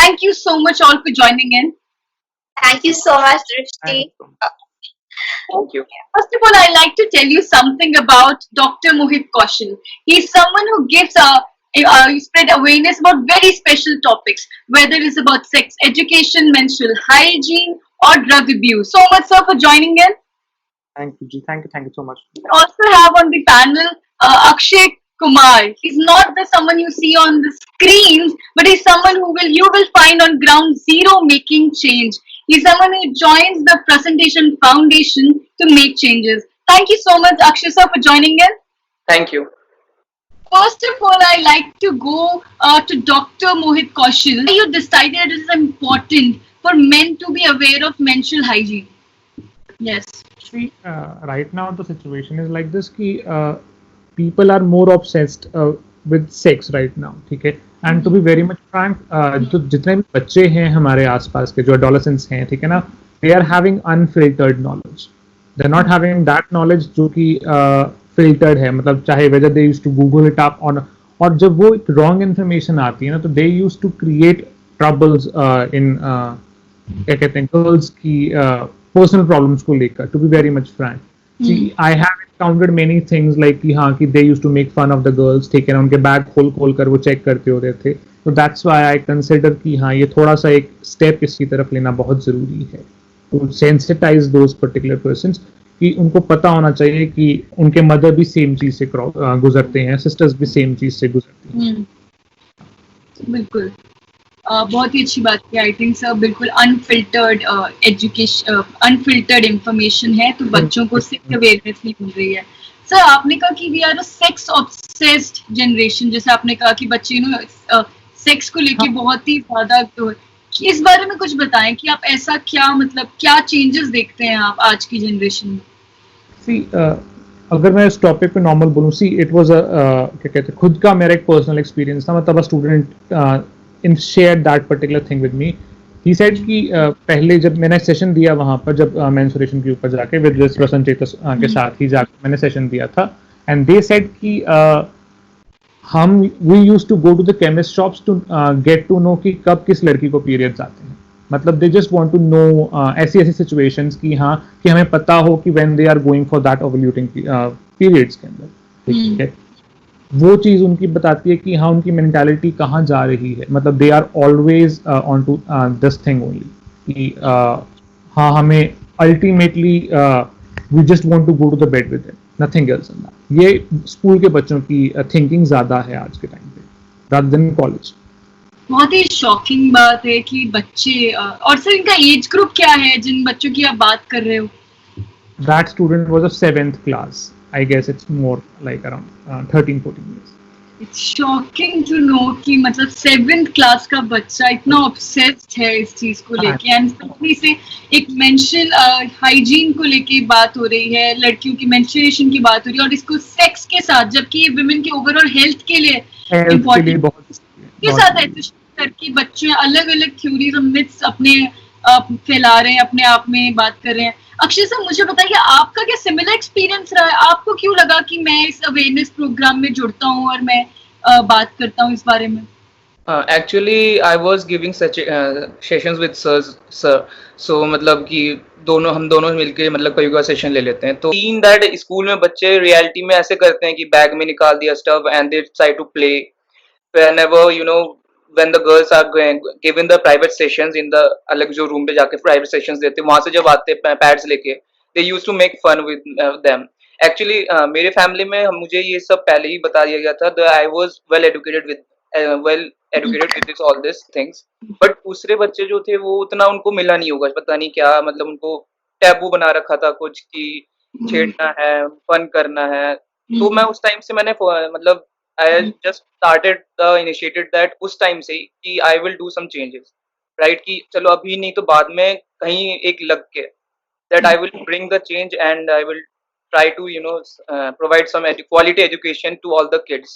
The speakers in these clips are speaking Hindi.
Thank you so much all for joining in. Thank you so much, Thank Drishti. you. Thank you. First of all, I'd like to tell you something about Dr. Mohit Kaushal. He's someone who gives spread awareness about very special topics, whether it's about sex education, menstrual hygiene, or drug abuse. So much, sir, for joining in. Thank you, Ji. Thank you so much. We also have on the panel Akshay Kumar. He's not the someone you see on the screens, but he's someone who will you will find on ground zero making change. He's someone who joins the Presentation Foundation to make changes. Thank you so much, Akshay sir, for joining in. Thank you. First of all, I like to go to Dr. Mohit Kaushal. You decided it is important for men to be aware of menstrual hygiene. Yes. See, right now the situation is like this कि people are more obsessed with sex right now, ठीक है? And to be very much frank, जो जितने भी बच्चे हैं हमारे आसपास के जो adolescents हैं, ठीक है ना? They are having unfiltered knowledge. They're not having that knowledge जो कि filtered है, मतलब चाहे whether they used to Google it up on, और जब वो wrong information आती है ना, तो they used to create troubles in क्या कहते हैं girls की personal problems को लेकर. To be very much frank, see, I have encountered many things like कि हाँ कि they used to make fun of the girls, ठीक है ना, उनके बैग खोल कर वो चेक करते होते थे. तो that's why I consider कि हाँ ये थोड़ा सा एक step इसकी तरफ लेना बहुत जरूरी है. To sensitize those particular persons कि उनको पता होना चाहिए कि उनके मदर भी सेम चीज से गुजरते हैं, सिस्टर्स भी सेम चीज से गुजरती हैं. बिल्कुल. बहुत ही अच्छी बात की. आई थिंक सर बिल्कुल अनफिल्टर्ड एजुकेशन, अनफिल्टर्ड इंफॉर्मेशन है, तो बच्चों को सिर्फ अवेयरनेस नहीं मिल रही है. सर आपने कहा कि we are a sex obsessed generation, जैसे आपने कहा कि बच्चे सेक्स को लेके बहुत ही ज्यादा, इस बारे में कुछ बताएं कि आप ऐसा क्या मतलब क्या चेंजेस देखते हैं आप आज की जनरेशन में. सी अगर मैं इस टॉपिक पे नॉर्मल बोलूं, सी इट वाज क्या कहते हैं, खुद का मेरा एक पर्सनल एक्सपीरियंस था. मतलब student in share that particular thing with me. He said कि पहले जब मैंने सेशन दिया वहां पर, जब मेंस्ट्रुएशन के ऊपर जाके विद रसन चेतस के साथ ही जाके मैंने सेशन दिया था, एंड दे सेड कि हम we used to go to the chemist shops to get to know कि कब किस लड़की को पीरियड्स आते हैं. मतलब they just want to know ऐसी ऐसी सिचुएशंस कि हाँ कि हमें पता हो कि when they are going for that ovulating periods के अंदर, ठीक है. वो चीज उनकी बताती है कि हाँ उनकी मेंटालिटी कहाँ जा रही है. मतलब they are always on to this thing only कि हाँ हमें ultimately we just want to go to the bed with it, nothing else in that. ये स्कूल के बच्चों की थिंकिंग ज्यादा है आज के टाइम पे रादर देन कॉलेज. बहुत ही शॉकिंग बात है कि बच्चे और सर इनका एज ग्रुप क्या है जिन बच्चों की आप बात कर रहे हो. That student was of 7th class. I guess it's more like around 13-14 years. It's shocking to know कि मतलब 7th क्लास का बच्चा इतना obsessed है इस चीज को लेके, एंड स्पेशली से एक मेंशन हाइजीन को लेके बात हो रही है, लड़कियों की मेंस्ट्रुएशन की बात हो रही है, और इसको सेक्स के साथ, जबकि ये वुमेन के ओवरऑल हेल्थ के लिए इम्पोर्टेंट के साथ एसोसिएट करके बच्चे अलग अलग थ्योरीज और मिथ्स अपने फैला रहे हैं, अपने आप में बात कर रहे हैं. अक्षय सर मुझे बताइए आपका क्या सिमिलर एक्सपीरियंस रहा है, आपको क्यों लगा कि मैं इस अवेयरनेस प्रोग्राम में जुड़ता हूँ और मैं बात करता हूँ इस बारे में. Actually, I was giving such sessions with sir. So मतलब कि हम दोनों मिलके मतलब कभी कभी सेशन ले लेते हैं. तो इन दैट स्कूल में बच्चे रियलिटी में ऐसे करते हैं कि बैग में निकाल दिया stuff and they try to play. Whenever when the girls are given the private sessions in the अलग जो रूम पे जाके private sessions देते हैं, वहां से जब आते पैड्स लेके, they used to make fun with them. Actually मेरे फैमिली में मुझे ये सब पहले ही बता दिया गया था. I was well educated with this all these things. But दूसरे बच्चे जो थे वो उतना उनको मिला नहीं होगा, पता नहीं क्या, मतलब उनको टैबू बना रखा था कुछ कि छेड़ना है, फन करना है. तो मैं उस टाइम से मैंने मतलब I just initiated that उस टाइम से कि I will do some changes, right? कि चलो अभी नहीं तो बाद में कहीं एक लग के that I will bring the change and I will try to provide some quality education to all the kids.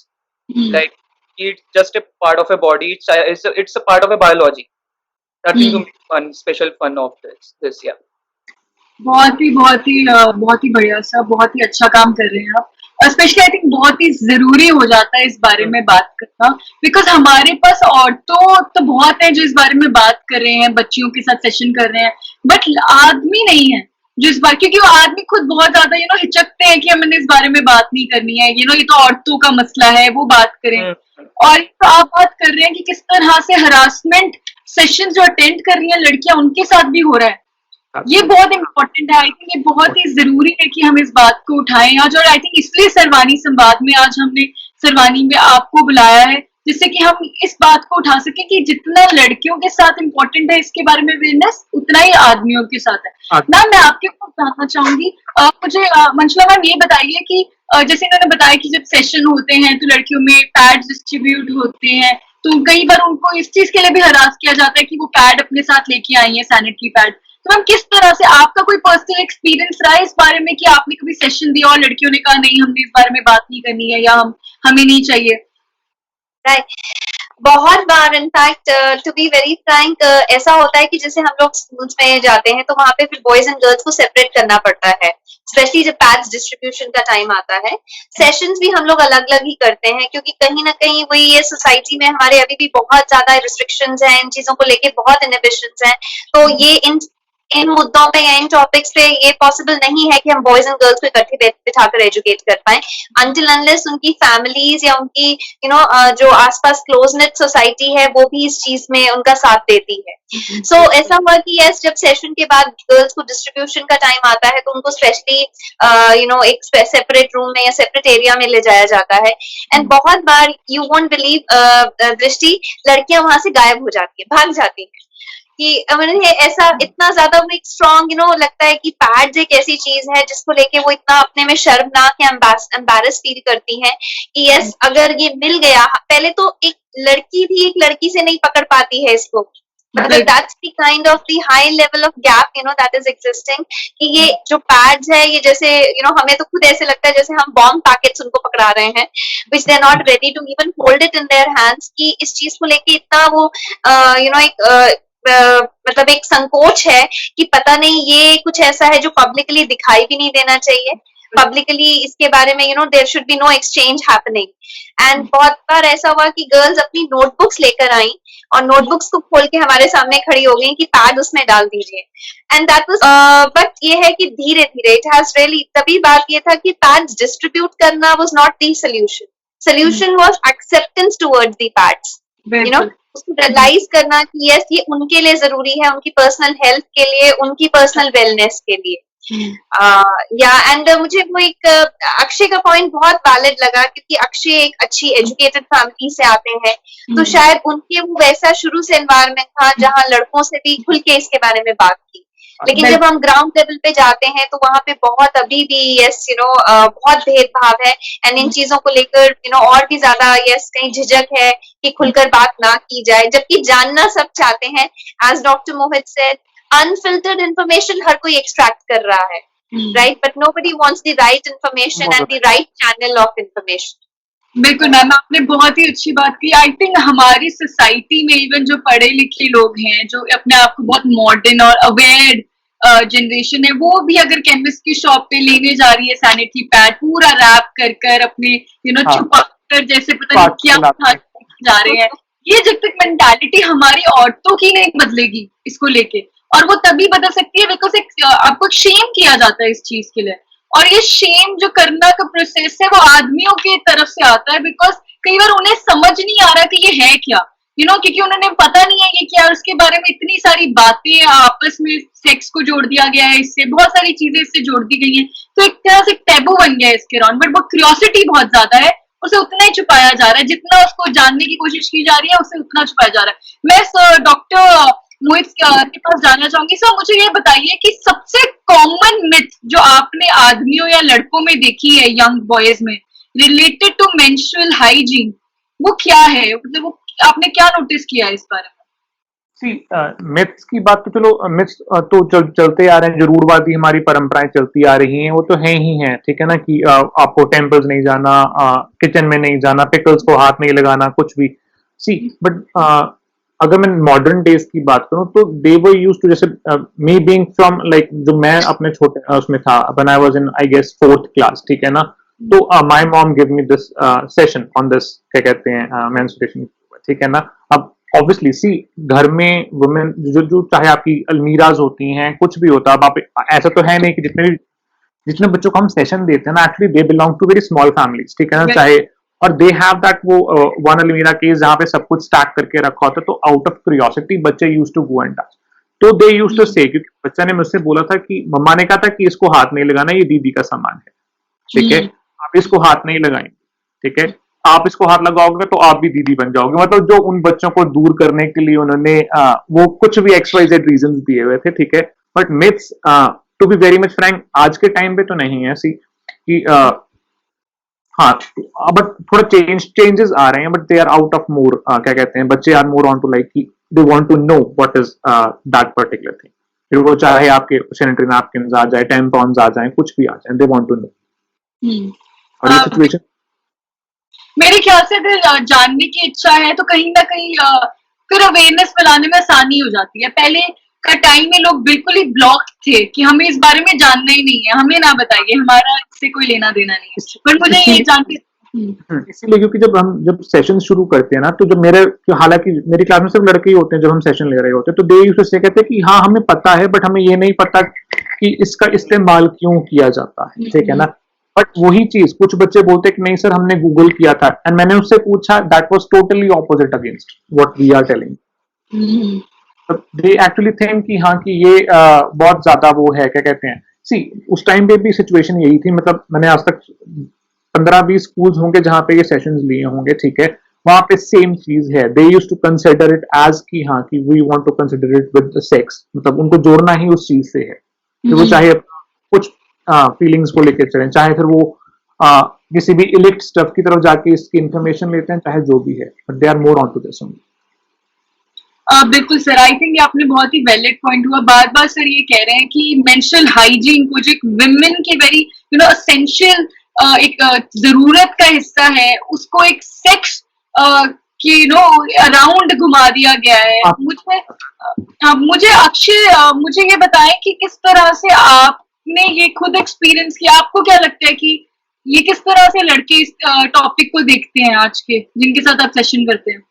Like it's just a part of a body. It's a part of a biology. Nothing to make fun, special fun of this. Yeah. बहुत ही बढ़िया सर, बहुत ही अच्छा काम कर रहे हैं आप. स्पेशली आई थिंक बहुत ही जरूरी हो जाता है इस बारे में बात करना, बिकॉज हमारे पास औरतों तो बहुत है जो इस बारे में बात कर रहे हैं, बच्चियों के साथ सेशन कर रहे हैं, बट आदमी नहीं है जो इस बार, क्योंकि वो आदमी खुद बहुत ज्यादा हिचकते हैं कि हमने इस बारे में बात नहीं करनी है, ये तो औरतों का मसला है, वो बात करें। और तो आप बात कर रहे हैं कि किस तरह से हरासमेंट सेशन जो अटेंड कर रही हैं लड़कियां, उनके साथ भी हो रहा है। ये बहुत इम्पोर्टेंट है, आई थिंक ये बहुत ही जरूरी है कि हम इस बात को उठाएं आज, और आई थिंक इसलिए सरवानी संवाद में आज हमने सरवानी में आपको बुलाया है, जिससे कि हम इस बात को उठा सके कि जितना लड़कियों के साथ इम्पोर्टेंट है इसके बारे में अवेयरनेस, उतना ही आदमियों के साथ है। मैम मैं आपके पास जानना चाहूंगी, मुझे मंजुला मैम ये बताइए कि जैसे इन्होंने बताया कि जब सेशन होते हैं तो लड़कियों में पैड डिस्ट्रीब्यूट होते हैं, तो कई बार उनको इस चीज के लिए भी हरास किया जाता है कि वो पैड अपने साथ लेके आई है, सैनिटरी पैड। तो मैम किस तरह से आपका कोई पर्सनल एक्सपीरियंस रहा है इस बारे में कि आपने कभी सेशन दिया और लड़कियों ने कहा नहीं हमने इस बारे में बात नहीं करनी है या हमें नहीं चाहिए? राइट, बहुत बार in fact to be very frank ऐसा होता है कि जैसे हम लोग स्कूल्स में जाते हैं तो वहां पे फिर बॉयज एंड गर्ल्स को सेपरेट करना पड़ता है, स्पेशली जब पैड्स डिस्ट्रीब्यूशन का टाइम आता है। सेशंस भी हम लोग अलग अलग ही करते हैं क्योंकि कहीं ना कहीं वही ये सोसाइटी में हमारे अभी भी बहुत ज्यादा रिस्ट्रिक्शंस हैं, इन चीजों को लेके बहुत इनहिबिशंस हैं। तो ये इन मुद्दों पे या इन टॉपिक्स पे ये पॉसिबल नहीं है कि हम बॉयज एंड गर्ल्स को इकट्ठे बिठाकर एजुकेट कर पाए अनटिल अनलेस उनकी फैमिलीज या उनकी जो आसपास क्लोज नेट सोसाइटी है वो भी इस चीज में उनका साथ देती है। सो ऐसा हुआ कि यस, जब सेशन के बाद गर्ल्स को डिस्ट्रीब्यूशन का टाइम आता है तो उनको स्पेशली एक सेपरेट रूम में या सेपरेट एरिया में ले जाया जाता है। एंड बहुत बार यू वोंट बिलीव दृष्टि, लड़कियां वहां से गायब हो जाती है, भाग जाती है कि मैंने ऐसा इतना ज्यादा वो एक स्ट्रॉन्ग लगता है कि पैड्स एक ऐसी चीज है जिसको लेके वो इतना अपने में शर्मनाक या एम्बैरस फील करती हैं कि यस अगर ये मिल गया, पहले तो एक लड़की भी एक लड़की से नहीं पकड़ पाती है इसको, मतलब that's the kind of the high level of gap that is existing कि ये जो पैड्स है ये जैसे हमें तो खुद ऐसे लगता है जैसे हम बॉम्ब पैकेट्स उनको पकड़ा रहे हैं which they are not ready to even hold it in their hands कि इस चीज को लेके इतना वो एक मतलब एक संकोच है कि पता नहीं ये कुछ ऐसा है जो पब्लिकली दिखाई भी नहीं देना चाहिए, पब्लिकली इसके बारे में there should be no exchange happening. And बहुत बार ऐसा हुआ कि गर्ल्स अपनी नोटबुक्स लेकर आई और नोटबुक्स को खोल के हमारे सामने खड़ी हो गई कि पैड उसमें डाल दीजिए। एंड दैट वाज बट ये है कि धीरे धीरे इट हैज रियली, तभी बात ये था कि पैड्स डिस्ट्रीब्यूट करना was not the solution was acceptance towards the pads, उसको रियलाइज करना कि यस ये उनके लिए जरूरी है, उनकी पर्सनल हेल्थ के लिए, उनकी पर्सनल वेलनेस के लिए। एंड मुझे वो एक अक्षय का पॉइंट बहुत वैलिड लगा क्योंकि अक्षय एक अच्छी एजुकेटेड फैमिली से आते हैं तो शायद उनके वो वैसा शुरू से एनवायरनमेंट था जहाँ लड़कों से भी खुल के इसके बारे में बात की। लेकिन जब हम ग्राउंड लेवल पे जाते हैं तो वहां पे बहुत अभी भी यस बहुत भेदभाव है एंड इन चीजों को लेकर और भी ज्यादा यस कहीं झिझक है कि खुलकर बात ना की जाए, जबकि जानना सब चाहते हैं। एज डॉक्टर मोहित सेड, अनफिल्टर्ड इंफॉर्मेशन हर कोई एक्सट्रैक्ट कर रहा है, right, but nobody wants the right information and the right channel of information. बिल्कुल मैम, आपने बहुत ही अच्छी बात की। आई थिंक हमारी सोसाइटी में इवन जो पढ़े लिखे लोग हैं, जो अपने आप को बहुत मॉडर्न और अवेयर जनरेशन है, वो भी अगर केमिस्ट की शॉप पे लेने जा रही है सैनिटरी पैड पूरा रैप कर कर अपने छुपा कर जैसे पता नहीं क्या जा रहे हैं, ये जब तक मेंटालिटी हमारी औरतों की नहीं बदलेगी इसको लेके, और वो तभी बदल सकती है बिकॉज आपको शेम किया जाता है इस चीज के लिए, और ये शेम जो करना का प्रोसेस है वो आदमियों की तरफ से आता है बिकॉज कई बार उन्हें समझ नहीं आ रहा कि ये है क्या, क्योंकि उन्होंने पता नहीं है ये क्या है, उसके बारे में इतनी सारी बातें आपस में सेक्स को जोड़ दिया गया है, इससे बहुत सारी चीजें इससे जोड़ दी गई हैं, तो एक तरह से टैबू बन गया है इसके अराउंड। बट वो क्यूरियोसिटी बहुत ज्यादा है, उसे उतना ही छुपाया जा रहा है, जितना उसको जानने की कोशिश की जा रही है उसे उतना छुपाया जा रहा है। मैं डॉक्टर मोहित के पास जानना चाहूंगी। सर मुझे ये बताइए कि सबसे कॉमन मिथ जो आपने आदमियों या लड़कों में देखी है, यंग बॉयज में, रिलेटेड टू मेंस्ट्रुअल हाइजीन, वो क्या है? मतलब वो आपने क्या नोटिस किया है इस बारे में? मिथ्स की बात तो चलो, मिथ्स तो चलते आ रहे हैं, जरूरवादी हमारी परंपराएं चलती आ रही हैं, वो तो है ही हैं, ठीक है ना, कि आपको टेम्पल्स नहीं जाना, किचन में नहीं जाना, पिकल्स को हाथ नहीं लगाना, कुछ भी। बट अगर मैं मॉडर्न डेज की बात करूं तो दे वर यूज्ड टू, जैसे मी बीइंग फ्रॉम लाइक, जो मैं अपने छोटे उसमें था, when I was in I guess 4th class, ठीक है ना, तो my mom give me this session on this, क्या कहते हैं, मेंस्ट्रुएशन, ठीक है ना। अब ऑब्वियसली सी, घर में वुमेन जो चाहे आपकी अलमीराज होती हैं, कुछ भी होता है, अब आप ऐसा तो है नहीं कि जितने बच्चों को हम सेशन देते हैं ना, actually they belong to very small families, ठीक है ना, चाहे, और दे हैव दैट वो वन अलमीरा केस जहाँ पे सब कुछ स्टैक करके रखा होता है, तो आउट ऑफ क्यूरियोसिटी बच्चे use to go and touch, तो दे यूज टू से, क्योंकि बच्चा ने मुझसे बोला था कि मम्मा ने कहा था कि इसको हाथ नहीं लगाना, ये दीदी का सामान है, ठीक है, आप इसको हाथ नहीं लगाएंगे, ठीक है, आप इसको हाथ लगाओगे तो आप भी दीदी बन जाओगे, मतलब जो उन बच्चों को दूर करने के लिए उन्होंने वो कुछ भी XYZ रीजंस दिए हुए थे, ठीक है। But myths, to be very much frank, आज के टाइम पे तो नहीं है ऐसी कि हाँ, बट थोड़ा चेंजेस आ रहे हैं, but they are out of more, क्या कहते हैं, बच्चे are more on to like कि they want to know what is that particular thing, फिर वो चाहे आपके सैनिटरी नैपकिन आ जाए, टैम्पॉन्स आ जाए, कुछ भी आ जाए, दे वांट टू नो। और ये सिचुएशन मेरे ख्याल से अगर जानने की इच्छा है तो कहीं ना कहीं फिर अवेयरनेस फैलाने में आसानी हो जाती है। पहले का टाइम में लोग बिल्कुल ही ब्लॉक थे कि हमें इस बारे में जानना ही नहीं है, हमें ना बताइए, हमारा इससे कोई लेना देना नहीं है। पर मुझे ये जान के इसीलिए, क्योंकि जब सेशन शुरू करते हैं ना, तो जब हालांकि मेरी क्लास में सिर्फ लड़के ही होते हैं, जब हम सेशन ले रहे होते हैं, तो दे यूज्ड टू से कहते हैं कि हाँ हमें पता है, बट हमें ये नहीं पता कि इसका इस्तेमाल क्यों किया जाता है, ठीक है ना। बट वही चीज कुछ बच्चे बोलते हैं कि नहीं सर हमने गूगल किया था, एंड मैंने उससे पूछा, that was totally opposite against what we are telling. They actually think कि हाँ कि ये बहुत ज्यादा वो है, क्या कहते हैं, सी उस टाइम पे भी सिचुएशन यही थी, मतलब मैंने आज तक 15-20 स्कूल्स होंगे जहां पे ये सेशंस लिए होंगे, ठीक है, वहां पे सेम चीज है, they used to consider it as कि हाँ कि we want to consider it with the sex, मतलब उनको जोड़ना ही उस चीज से है, कि वो चाहे कुछ फीलिंग्स को लेकर चलें, चाहे फिर वो किसी भी इलिक्ट स्टफ की तरफ जाके इसकी इंफॉर्मेशन लेते हैं, चाहे जो भी है, but they are more on to this only. बिल्कुल सर, आई थिंक ये आपने बहुत ही वैलिड पॉइंट हुआ। बार बार सर ये कह रहे हैं कि मेंस्ट्रुअल हाइजीन कुछ एक विमेन के वेरी एसेंशियल एक जरूरत का हिस्सा है, उसको एक सेक्स के अराउंड घुमा दिया गया है। मुझे अक्षय मुझे ये बताएं कि किस तरह से आपने ये खुद एक्सपीरियंस किया, आपको क्या लगता है कि ये किस तरह से लड़के इस टॉपिक को देखते हैं आज के, जिनके साथ आप सेशन करते हैं?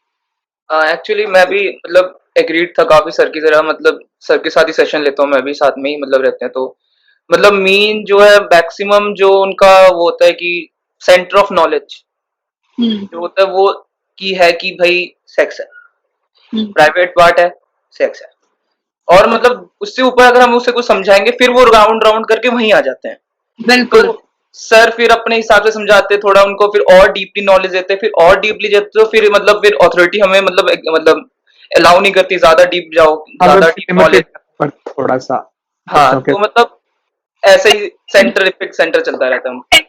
एक्चुअली मैं भी मतलब एग्रीड था काफी सर की तरह, मतलब सर के साथ ही सेशन लेता हूँ, मैं भी साथ में ही मतलब रहते हैं, तो मतलब मेन जो है मैक्सिमम जो उनका वो होता है कि सेंटर ऑफ नॉलेज जो होता है वो की है कि भाई सेक्स है, प्राइवेट पार्ट है, सेक्स है, और मतलब उससे ऊपर अगर हम उसे कुछ समझाएंगे फिर वो राउंड राउंड करके वहीं आ जाते हैं। बिल्कुल। तो सर फिर अपने हिसाब से समझाते, थोड़ा उनको फिर और डीपली नॉलेज देते, फिर और डीपली देते, तो फिर मतलब फिर अथॉरिटी हमें मतलब अलाउ नहीं करती ज्यादा डीप जाओ, ज्यादा डीप नॉलेज थोड़ा सा। हाँ, तो मतलब ऐसे ही सेंटर चलता रहता है।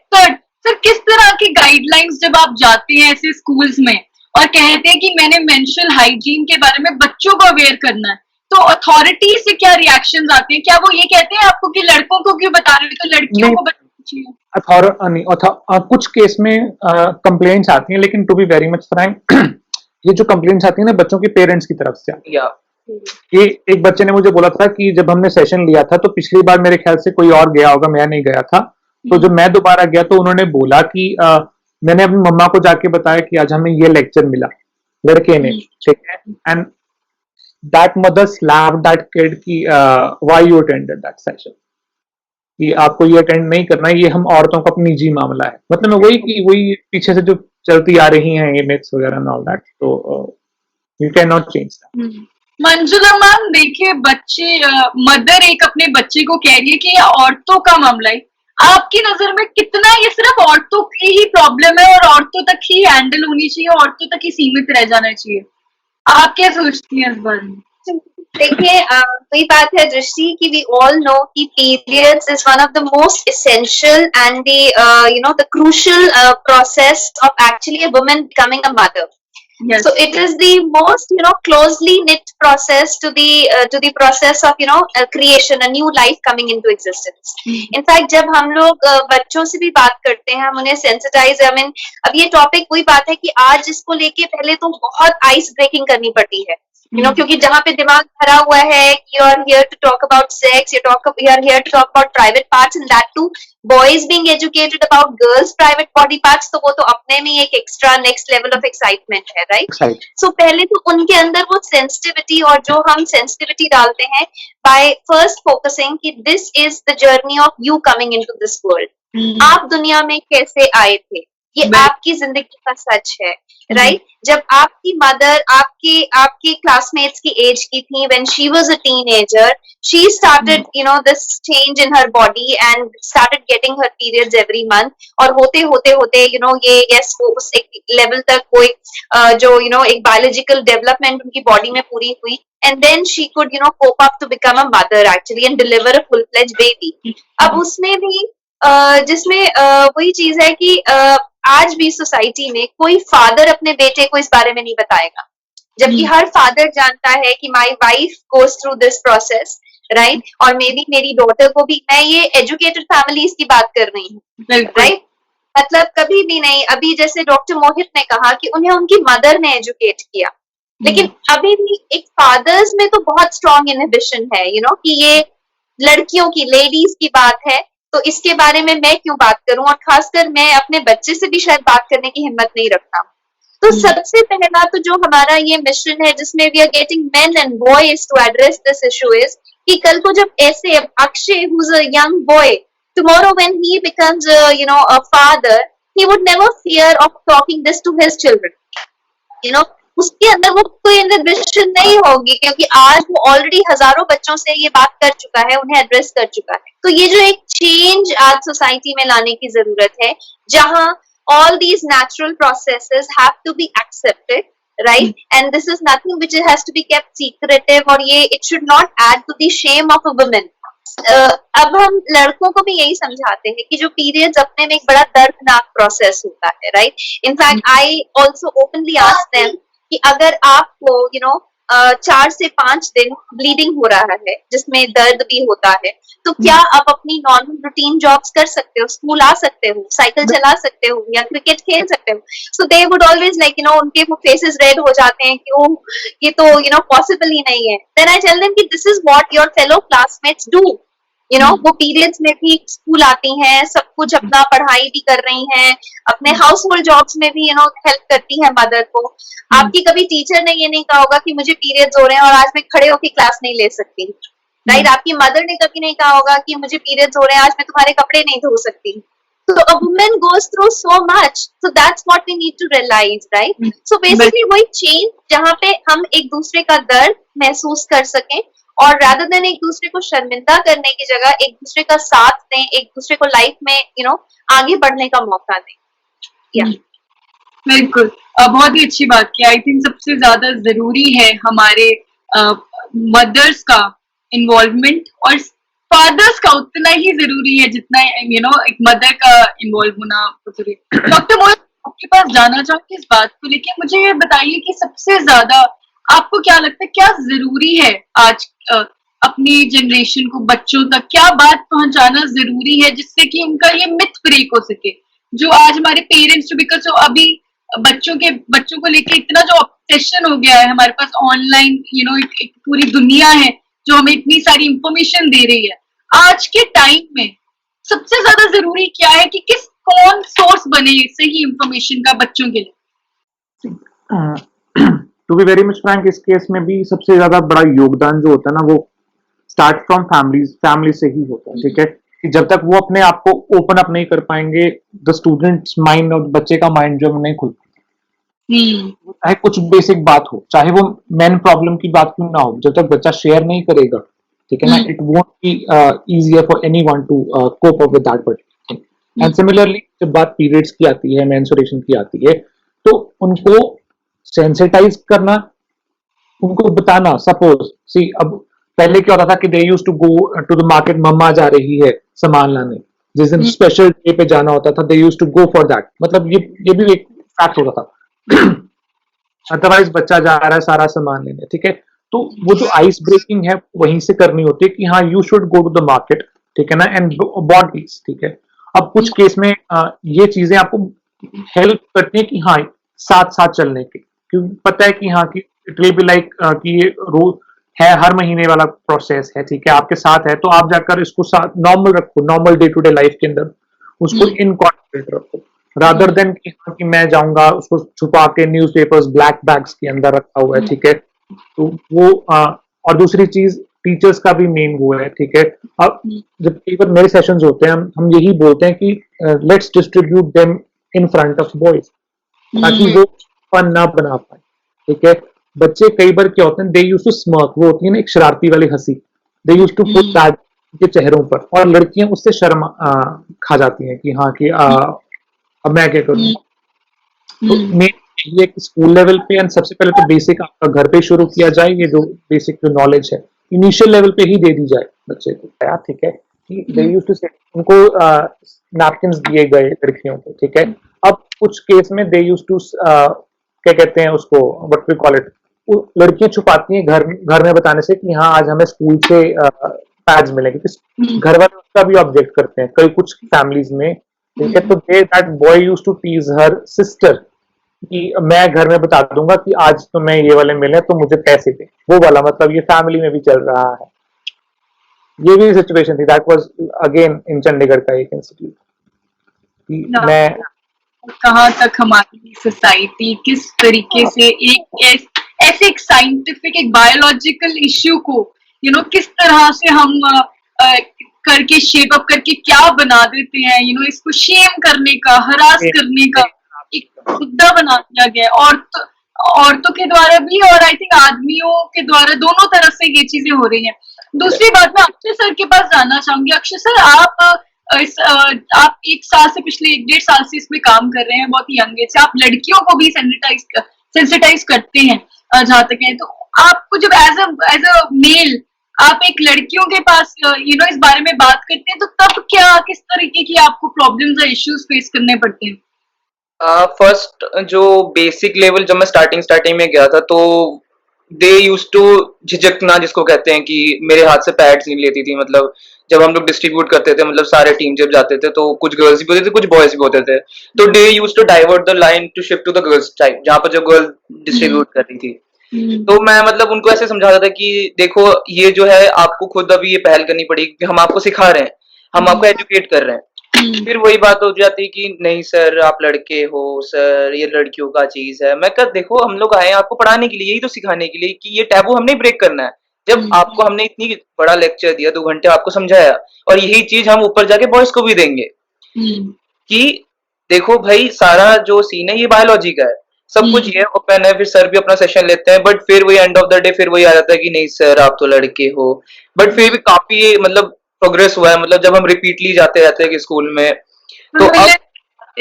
सर किस तरह की गाइडलाइंस जब आप जाते हैं ऐसे स्कूल्स में और कहते हैं कि मैंने मेंस्ट्रुअल हाइजीन के बारे में बच्चों को अवेयर करना है, तो अथॉरिटी से क्या रिएक्शंस आते हैं? क्या वो ये कहते हैं आपको कि लड़कों को क्यों बता रहे हो, तो लड़कियों को कुछ केस में कंप्लेंट्स आती हैं, लेकिन to be very much frank ये जो कंप्लेंट्स आती है ना बच्चों के पेरेंट्स की तरफ से आती है। ये एक बच्चे ने मुझे बोला था कि जब हमने सेशन लिया था तो पिछली बार मेरे ख्याल से कोई और गया होगा, मैं नहीं गया था, तो जब मैं दोबारा गया तो उन्होंने बोला कि मैंने अपनी मम्मा को जाके बताया कि आज हमें ये लेक्चर मिला लड़के ने, ठीक है, and that mother slapped that kid कि why you attended that session, कि आपको ये अटेंड नहीं करना, ये हम औरतों का अपनी निजी मामला है। मतलब वही पीछे से जो चलती आ रही हैं ये मिथ्स वगैरह एंड ऑल दैट, तो you can not change that. Manjula ma'am देखिए, बच्चे मदर एक अपने बच्चे को कह रही है कि ये औरतों का मामला है, आपकी नजर में कितना ये सिर्फ औरतों की ही प्रॉब्लम है और औरतों तक ही हैंडल होनी चाहिए, औरतों तक ही सीमित रह जाना चाहिए? आप क्या सोचती हैं इस बारे में? देखिए, वही बात है दृष्टि कि वी ऑल नो कि periods is one of the most essential and the crucial process of actually a woman becoming a mother. Yes. So it is the most closely knit process to the process of creation, a new life coming into existence. In fact, जब हम लोग बच्चों से भी बात करते हैं, हम उन्हें सेंसिटाइज, I mean, अब ये टॉपिक वही बात है कि आज इसको लेके पहले तो बहुत आइस ब्रेकिंग करनी पड़ती है क्योंकि जहाँ पे दिमाग भरा हुआ है कि you are here to talk about sex, you are here to talk about private parts, and that to boys being educated about girls private body parts, तो वो तो अपने में एक extra next level of excitement है, राइट? सो पहले तो उनके अंदर वो सेंसिटिविटी, और जो हम सेंसिटिविटी डालते हैं बाय फर्स्ट फोकसिंग कि this is the journey of you coming into this world, आप दुनिया में कैसे आए थे, ये आपकी जिंदगी का सच है, राइट? जब आपकी मदर आपके क्लासमेट्स की एज की थी, when she was a teenager, she started this change in her body and started getting her periods every month, और होते होते ये यस वो उस एक लेवल तक वो एक बायोलॉजिकल डेवलपमेंट उनकी बॉडी में पूरी हुई, and then she could cope up to become a mother actually and deliver a full-fledged baby. अब उसमें भी जिसमें वही चीज है कि आज भी सोसाइटी में कोई फादर अपने बेटे को इस बारे में नहीं बताएगा, जबकि हर फादर जानता है कि my wife goes through this process, right? और मे बी मेरी डॉटर को भी, मैं ये एजुकेटेड फैमिलीज की बात कर रही हूँ, राइट? मतलब कभी भी नहीं, अभी जैसे डॉक्टर मोहित ने कहा कि उन्हें उनकी मदर ने एजुकेट किया, लेकिन अभी भी एक फादर्स में तो बहुत स्ट्रॉन्ग इनहिबिशन है, कि ये लड़कियों की, लेडीज की बात है, तो इसके बारे में मैं क्यों बात करूं, और खासकर मैं अपने बच्चे से भी शायद बात करने की हिम्मत नहीं रखता। तो सबसे पहला तो जो हमारा ये मिशन है जिसमें we are getting men and boys to address this issue is कि कल को जब ऐसे Akshay who is a young boy, tomorrow when he becomes a father, he would never fear of talking this to his children, उसके अंदर वो कोई इनहिबिशन नहीं होगी, क्योंकि आज वो ऑलरेडी हजारों बच्चों से ये बात कर चुका है, उन्हें एड्रेस कर चुका है। तो ये जो एक चेंज आज सोसाइटी में लाने की जरूरत है, जहां all these natural processes have to be accepted, right? And this is nothing which has to be kept secretive, और ये it should not add to the shame of a woman. अब हम लड़कों को भी यही समझाते हैं कि जो पीरियड्स अपने में एक बड़ा दर्दनाक प्रोसेस होता है, right? In fact I also openly ask them कि अगर आपको 4 से 5 दिन ब्लीडिंग हो रहा है, जिसमें दर्द भी होता है, तो क्या आप अपनी नॉर्मल रूटीन जॉब्स कर सकते हो, स्कूल आ सकते हो, साइकिल चला सकते हो, या क्रिकेट खेल सकते हो? सो दे वुड ऑलवेज उनके वो फेसेस रेड हो जाते हैं कि ये तो पॉसिबल ही नहीं है। देन आई टेल देम कि this is what your fellow classmates do, वो पीरियड्स में भी स्कूल आती हैं, सब कुछ अपना पढ़ाई भी कर रही हैं, अपने हाउस होल्ड जॉब्स में भी हेल्प करती है मदर को। आपकी कभी टीचर ने ये नहीं कहा होगा कि मुझे पीरियड्स हो रहे हैं और आज मैं खड़े होकर क्लास नहीं ले सकती, राइट? आपकी मदर ने कभी नहीं कहा होगा कि मुझे पीरियड्स हो रहे हैं, आज मैं तुम्हारे कपड़े नहीं धो सकती। So a woman goes through so much, so that's what we need to realize, right? So basically वही change जहाँ पे हम एक दूसरे का दर्द महसूस कर सकें, और rather than एक दूसरे को शर्मिंदा करने की जगह एक दूसरे का साथ दें, एक दूसरे को लाइफ में आगे बढ़ने का मौका दें। बिल्कुल, बहुत ही अच्छी बात की। आई थिंक सबसे ज्यादा जरूरी है हमारे मदर्स का इन्वॉल्वमेंट, और फादर्स का उतना ही जरूरी है जितना एक मदर का इन्वॉल्व होना जरूरी है। डॉक्टर मोहित, आपके पास जाना चाहूंगी इस बात को लेके, मुझे ये बताइए कि सबसे ज्यादा आपको क्या लगता है, क्या जरूरी है आज अपनी जनरेशन को, बच्चों तक क्या बात पहुंचाना जरूरी है जिससे कि उनका ये मिथ ब्रेक हो सके, जो आज हमारे पेरेंट्स, बिकॉज अभी बच्चों को लेके इतना जो ऑब्सेशन हो गया है, हमारे पास ऑनलाइन एक पूरी दुनिया है जो हमें इतनी सारी इंफॉर्मेशन दे रही है। आज के टाइम में सबसे ज्यादा जरूरी क्या है कि कौन सोर्स बने सही इंफॉर्मेशन का बच्चों के लिए? To be very much frank, इस केस में भी सबसे ज्यादा बड़ा योगदान जो होता है ना, वो स्टार्ट फ्रॉम फैमिली से ही होता है, ठीक है? कि जब तक वो अपने आप को ओपन अप नहीं कर पाएंगे, द स्टूडेंट्स माइंड और बच्चे का माइंड जो नहीं खुल, चाहे कुछ बेसिक बात हो, चाहे वो मेन प्रॉब्लम की बात क्यों ना हो, जब तक बच्चा शेयर नहीं करेगा, ठीक है ना, it won't be easier for anyone to cope up with that particular thing. And similarly जब बात पीरियड्स की आती है, मेंस्ट्रुएशन की आती है, तो उनको सेंसिटाइज करना, उनको बताना। सपोज सी, अब पहले क्या होता था कि they used to go to the market, मम्मा जा रही है सामान लाने, जिस दिन स्पेशल डे पे जाना होता था, they used to go for that, मतलब ये भी एक फैक्ट होता था। अदरवाइज बच्चा जा रहा है सारा सामान लेने, ठीक है? तो वो जो आइस ब्रेकिंग है वहीं से करनी होती है कि हाँ, you should go to the market, ठीक है ना, एंड बॉट दीस, ठीक है? अब कुछ केस में ये चीजें आपको हेल्प करती है कि हाँ, साथ साथ चलने की, क्योंकि पता है कि हाँ, कि इट विल बी लाइक कि ये रोज है, हर महीने वाला प्रोसेस है, ठीक है, आपके साथ है, तो आप जाकर इसको साथ नॉर्मल रखो, normal day to day life के अंदर उसको इनकॉर्पोरेट रखो, रादर देन कि मैं जाऊंगा उसको छुपा के न्यूज़पेपर्स ब्लैक बैग्स के अंदर रखा हुआ है, ठीक है। तो वो और दूसरी चीज टीचर्स का भी मेन वो है, ठीक है। अब जब कई बार मेरे सेशंस होते हैं, हम यही बोलते हैं कि let's distribute them in front of boys, ताकि वो फन ना बना पाए, ठीक है। बच्चे कई बार क्या होते हैं, दे यूज टू स्मर्क, वो होती है ना एक शरारती वाली हंसी, दे यूज टू पुट दैट के चेहरों पर, और लड़कियां उससे शर्म खा जाती हैं कि हाँ कि अब मैं क्या करूं। तो मेन ये कि स्कूल लेवल पे एंड सबसे पहले तो बेसिक आपका घर पे शुरू किया जाए, ये जो बेसिक जो नॉलेज है इनिशियल लेवल पे ही दे दी जाए बच्चे को, ठीक है। कि दे यूज्ड टू से उनको नैपकिन्स दिए गए लड़कियों को, ठीक है। अब कुछ केस में दे यूज्ड टू क्या कहते हैं उसको, व्हाट वी कॉल इट, लड़कियां छुपाती हैं घर में बताने से कि हाँ आज हमें स्कूल से पैड्स मिलेंगे, घर वाले उसका भी ऑब्जेक्ट करते हैं कई कुछ फैमिलीज में, ठीक है। तो they that boy used to tease her sister कि मैं घर में बता दूंगा कि आज तो मैं ये वाले मिले तो मुझे पैसे दे, वो वाला मतलब ये फैमिली में भी चल रहा है। ये भी सिचुएशन थी, that was again in Chandigarh का एक इंस्टीट्यूट। मैं कहाँ तक हमारी सोसाइटी किस तरीके से एक ऐसे एक साइंटिफिक एक बायोलॉजिकल इश्यू को किस तरह से हम करके शेप अप करके क्या बना देते हैं, इसको शेम करने का, हरास करने का एक मुद्दा बना दिया गया औरतों के द्वारा भी, और आई थिंक आदमियों के द्वारा, दोनों तरफ से ये चीजें हो रही हैं। दूसरी बात, मैं अक्षय सर के पास जाना चाहूंगी। अक्षय सर, आप 1 साल से, पिछले 1-1.5 साल से इसमें काम कर रहे हैं, बहुत यंग एज से। आप लड़कियों को भी सेंसिटाइज करते हैं जहां तक है, तो आपको जब एज अ मेल आप एक लड़कियों के पास इस बारे में बात करते हैं, तो तब किस तरीके की आपको प्रॉब्लम्स या इश्यूज फेस करने पड़ते हैं? फर्स्ट जो बेसिक लेवल, जब मैं स्टार्टिंग में गया था तो दे यूज टू झिझकना, जिसको कहते हैं, कि मेरे हाथ से पैड्स नहीं लेती थी। मतलब जब हम लोग डिस्ट्रीब्यूट करते थे, मतलब सारे टीम जब जाते थे तो कुछ गर्ल्स भी होते थे, कुछ बॉयज भी होते थे, तो they use to divert the line to shift to the girls type, जहाँ पर जो गर्ल डिस्ट्रीब्यूट कर रही थी। तो मैं मतलब उनको ऐसे समझाता था कि देखो ये जो है आपको खुद अभी ये पहल करनी पड़ेगी कि हम आपको सिखा रहे हैं, हम आपको एजुकेट कर रहे हैं। फिर वही बात हो जाती कि नहीं सर आप लड़के हो, सर ये लड़कियों का चीज है। मैं कहा देखो हम लोग आए हैं आपको पढ़ाने के लिए, यही तो सिखाने के लिए कि ये टैबू हमने ब्रेक करना है। जब आपको हमने इतनी बड़ा लेक्चर दिया, 2 घंटे आपको समझाया, और यही चीज हम ऊपर जाके बॉयज को भी देंगे कि देखो भाई सारा जो सीन है ये बायोलॉजी का है, सब कुछ ये ओपन है। फिर सर भी अपना सेशन लेते हैं, बट फिर वही एंड ऑफ द डे फिर वही आ जाता है कि नहीं सर आप तो लड़के हो। बट फिर भी काफी मतलब प्रोग्रेस हुआ है, मतलब जब हम रिपीटली जाते रहते हैं कि स्कूल में, तो अब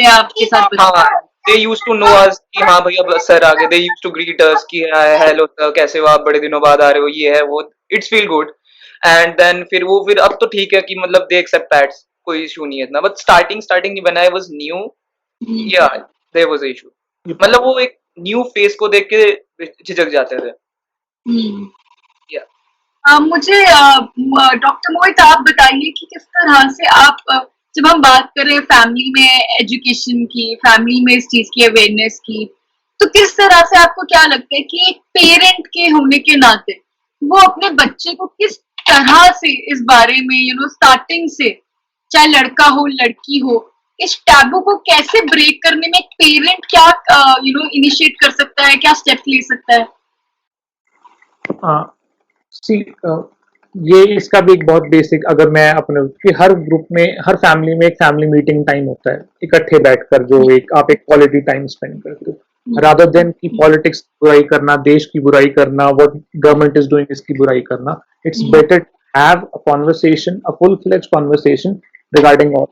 आपके साथ हाँ दे यूज टू नो अस कि हाँ भैया सर आ गए, दे यूज टू ग्रीट अस कि हेलो सर कैसे हो आप, बड़े दिनों बाद आ रहे हो, ये है वो, it's feel good. And then फिर अब तो ठीक है कि मतलब दे एक्सेप्ट दैट्स, कोई इशू नहीं है इतना। But starting when I was new, या देयर वाज अ इशू, मतलब वो एक न्यू फेस को देख के झिझक जाते थे। मुझे डॉक्टर मोहित आप बताइए कि किस तरह से आप जब हम बात कर रहे हैं फैमिली में एजुकेशन की, फैमिली में इस चीज की अवेयरनेस की, तो किस तरह से आपको क्या लगता है कि एक पेरेंट के होने के नाते वो अपने बच्चे को किस तरह से इस बारे में स्टार्टिंग से, चाहे लड़का हो लड़की हो, इस टैबू को कैसे ब्रेक करने में एक पेरेंट क्या इनिशिएट कर सकता है, क्या स्टेप ले सकता है? ये इसका भी एक बहुत बेसिक, अगर मैं अपने कि हर ग्रुप में, हर फैमिली में एक फैमिली मीटिंग टाइम होता है, इकट्ठे बैठकर जो आप एक क्वालिटी टाइम स्पेंड करते हो, रादर देन की पॉलिटिक्स बुराई करना, देश की बुराई करना, व्हाट गवर्नमेंट इज डूइंग इसकी बुराई करना। It's better to have a conversation, a full fledged conversation regarding all.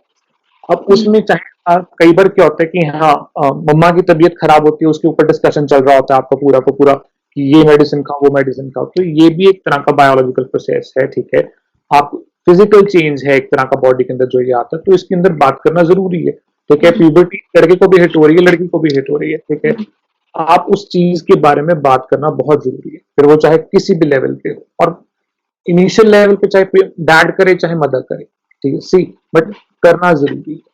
अब उसमें चाहे कई बार क्या होता है कि हाँ मम्मा की तबीयत खराब होती है, उसके ऊपर डिस्कशन चल रहा होता है आपका पूरा का पूरा कि ये मेडिसिन खाओ वो मेडिसिन खाओ, तो ये भी एक तरह का बायोलॉजिकल प्रोसेस है, ठीक है। आप फिजिकल चेंज है एक तरह का बॉडी के अंदर जो ये आता है, तो इसके अंदर बात करना जरूरी है, ठीक है। प्यूबर्टी लड़के को भी हिट हो रही है, लड़की को भी हिट हो रही है, ठीक है। आप उस चीज के बारे में बात करना बहुत जरूरी है, फिर वो चाहे किसी भी लेवल पे हो, और इनिशियल लेवल पे चाहे डैड करे चाहे मदर करे, ठीक है, सी बट करना जरूरी है।